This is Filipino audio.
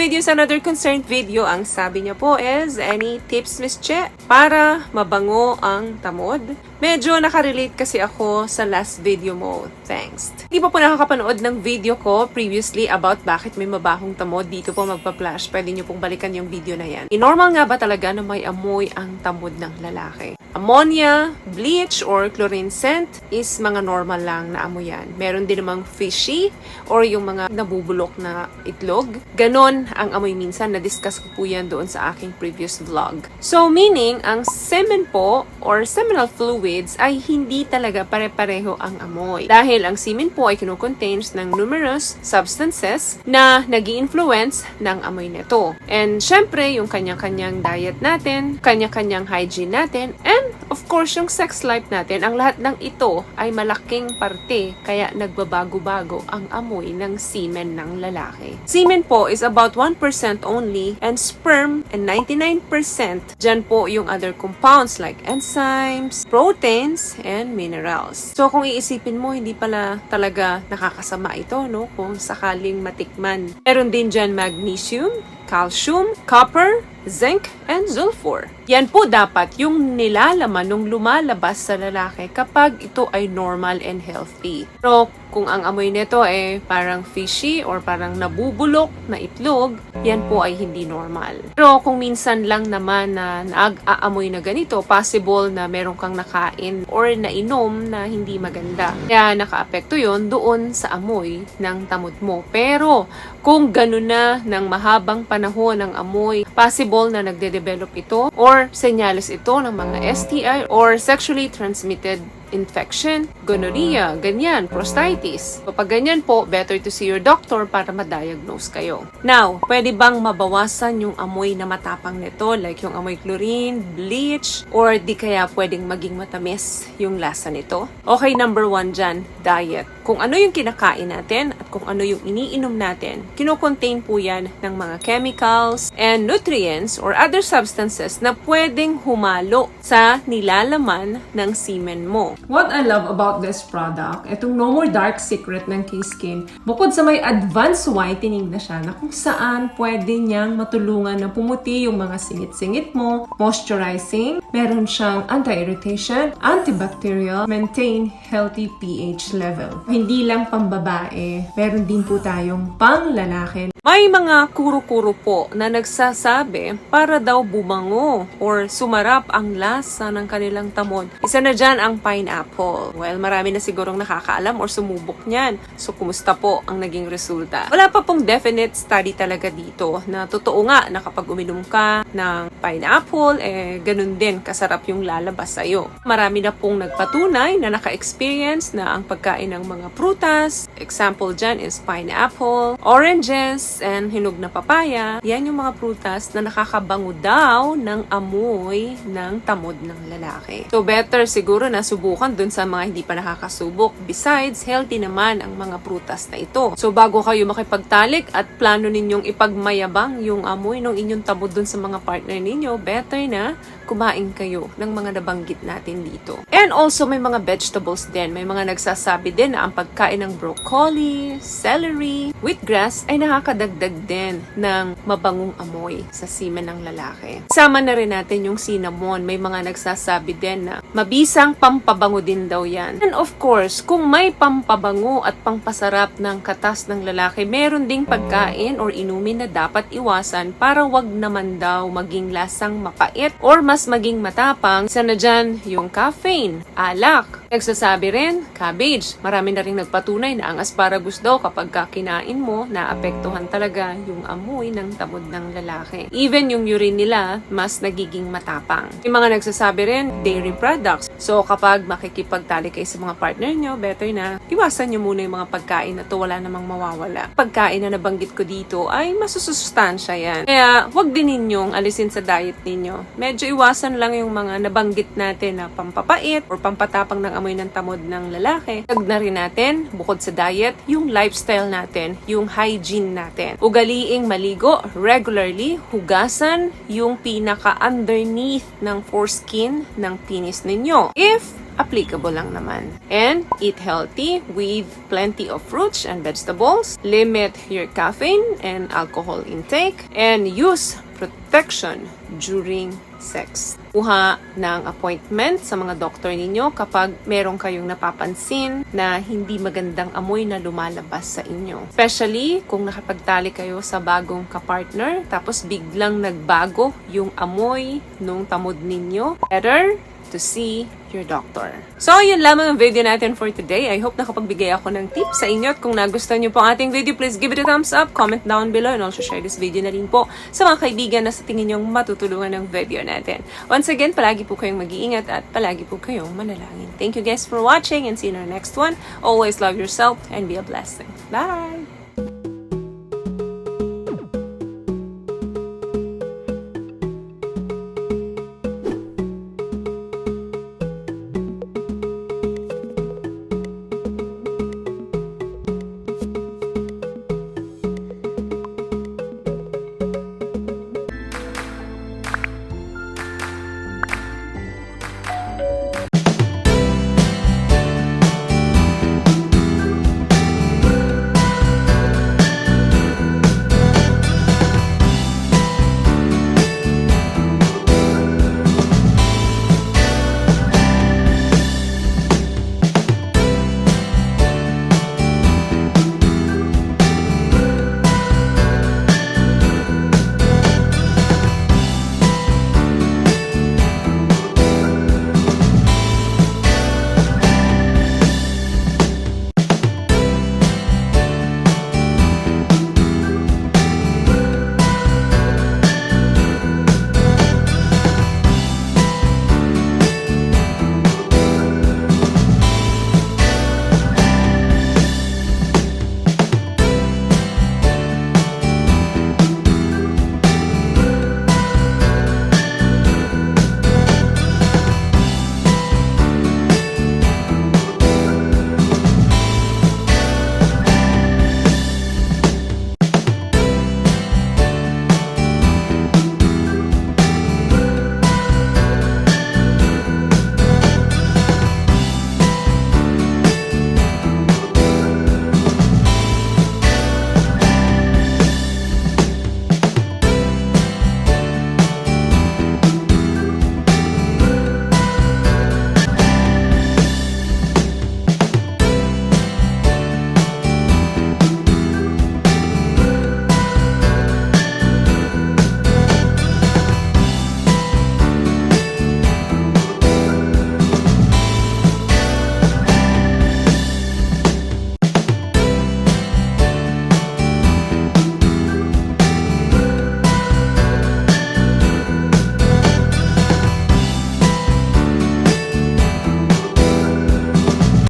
video is another concerned video. Ang sabi niya po is, any tips, Miss Che, para mabango ang tamod? Medyo nakarelate kasi ako sa last video mo. Thanks. Hindi pa po nakakapanood ng video ko previously about bakit may mabahong tamod, dito po magpa-flash. Pwede niyo pong balikan yung video na yan. Normal nga ba talaga na may amoy ang tamod ng lalaki? Ammonia, bleach, or chlorine scent is mga normal lang na amoy yan. Meron din namang fishy or yung mga nabubulok na itlog. Ganon ang amoy minsan. Na-discuss ko po yan doon sa aking previous vlog. So, meaning, ang semen po or seminal fluids ay hindi talaga pare-pareho ang amoy. Dahil ang semen po ay kino-contains ng numerous substances na nag-i-influence ng amoy nito. And syempre, yung kanya-kanyang diet natin, kanya-kanyang hygiene natin, and of course, yung sex life natin, ang lahat ng ito ay malaking parte kaya nagbabago-bago ang amoy ng semen ng lalaki. Semen po is about 1% only and sperm and 99%. Dyan po yung other compounds like enzymes, proteins, and minerals. So kung iisipin mo, hindi pala talaga nakakasama ito, no? Kung sakaling matikman. Meron din dyan magnesium, calcium, copper, zinc, and sulfur. Yan po dapat yung nilalaman nung lumalabas sa lalaki kapag ito ay normal and healthy. Pero kung ang amoy nito ay parang fishy or parang nabubulok na itlog, yan po ay hindi normal. Pero kung minsan lang naman na nag-aamoy na ganito, possible na meron kang nakain or nainom na hindi maganda. Kaya nakaapekto yon doon sa amoy ng tamod mo. Pero kung ganun na ng mahabang panahon ng amoy, possible na nagde-develop ito or senyales ito ng mga STI or sexually transmitted infection, gonorrhea, ganyan, prostatitis. Kapag ganyan po, better to see your doctor para ma-diagnose kayo. Now, pwede bang mabawasan yung amoy na matapang nito, like yung amoy chlorine, bleach, or di kaya pwedeng maging matamis yung lasa nito? Okay, number 1 dyan, diet. Kung ano yung kinakain natin at kung ano yung iniinom natin, kino-contain po yan ng mga chemicals and nutrients or other substances na pwedeng humalo sa nilalaman ng semen mo. What I love about this product, itong No More Dark Secret ng K-Skin, bukod sa may advanced whitening na siya na kung saan pwede niyang matulungan na pumuti yung mga singit-singit mo, moisturizing, meron siyang anti-irritation, antibacterial, maintain healthy pH level. Hindi lang pambabae, meron din po tayong pang-lalaki. May mga kuro-kuro po na nagsasabi para daw bumango or sumarap ang lasa ng kanilang tamod. Isa na dyan ang pineapple. Well, marami na sigurong nakakaalam or sumubok niyan. So, kumusta po ang naging resulta? Wala pa pong definite study talaga dito na totoo nga na kapag uminom ka ng pineapple, ganun din kasarap yung lalabas sa'yo. Marami na pong nagpatunay na naka-experience na ang pagkain ng mga prutas, example dyan is pineapple, oranges, and hinog na papaya, yan yung mga prutas na nakakabango daw ng amoy ng tamod ng lalaki. So better siguro na subukan dun sa mga hindi pa nakakasubok. Besides, healthy naman ang mga prutas na ito. So bago kayo makipagtalik at plano ninyong ipagmayabang yung amoy ng inyong tamod dun sa mga partner ninyo, better na kumain kayo ng mga nabanggit natin dito. And also may mga vegetables din. May mga nagsasabi din na ang pagkain ng broccoli, celery, wheatgrass ay nakakadagdag din ng mabangong amoy sa semen ng lalaki. Sama na rin natin yung cinnamon. May mga nagsasabi din na mabisang pampabango din daw yan. And of course, kung may pampabango at pangpasarap ng katas ng lalaki, meron ding pagkain or inumin na dapat iwasan para wag naman daw maging lasang mapait or mas maging matapang. Isa na dyan yung caffeine, alak. Nagsasabi rin, cabbage. Marami na rin nagpatunay na ang asparagus daw kapag kinain mo, naapektuhan talaga yung amoy ng tamod ng lalaki. Even yung urine nila, mas nagiging matapang. Yung mga nagsasabi rin, dairy products. So kapag makikipagtali kayo sa mga partner nyo, better na iwasan nyo muna yung mga pagkain na to, wala namang mawawala. Pagkain na nabanggit ko dito ay masusustansya yan. Kaya wag din ninyong alisin sa diet ninyo. Medyo iwasan lang yung mga nabanggit natin na pampapait or pampatapang ng amoy ng tamod ng lalaki. Tag na rin natin, bukod sa diet, yung lifestyle natin, yung hygiene natin. Ugaliing maligo regularly, hugasan yung pinaka-underneath ng foreskin ng penis ninyo. If applicable lang naman. And eat healthy with plenty of fruits and vegetables. Limit your caffeine and alcohol intake. And use protection during sex. Kuha ng appointment sa mga doktor ninyo kapag meron kayong napapansin na hindi magandang amoy na lumalabas sa inyo. Especially kung nakapagtali kayo sa bagong kapartner tapos biglang nagbago yung amoy nung tamod ninyo. Better to see your doctor. So, yun lamang ang video natin for today. I hope nakapagbigay ako ng tips sa inyo. At kung nagustuhan nyo po ang ating video, please give it a thumbs up, comment down below, and also share this video na rin po sa mga kaibigan na sa tingin nyong matutulungan ng video natin. Once again, palagi po kayong mag-iingat at palagi po kayong manalangin. Thank you guys for watching and see you in our next one. Always love yourself and be a blessing. Bye!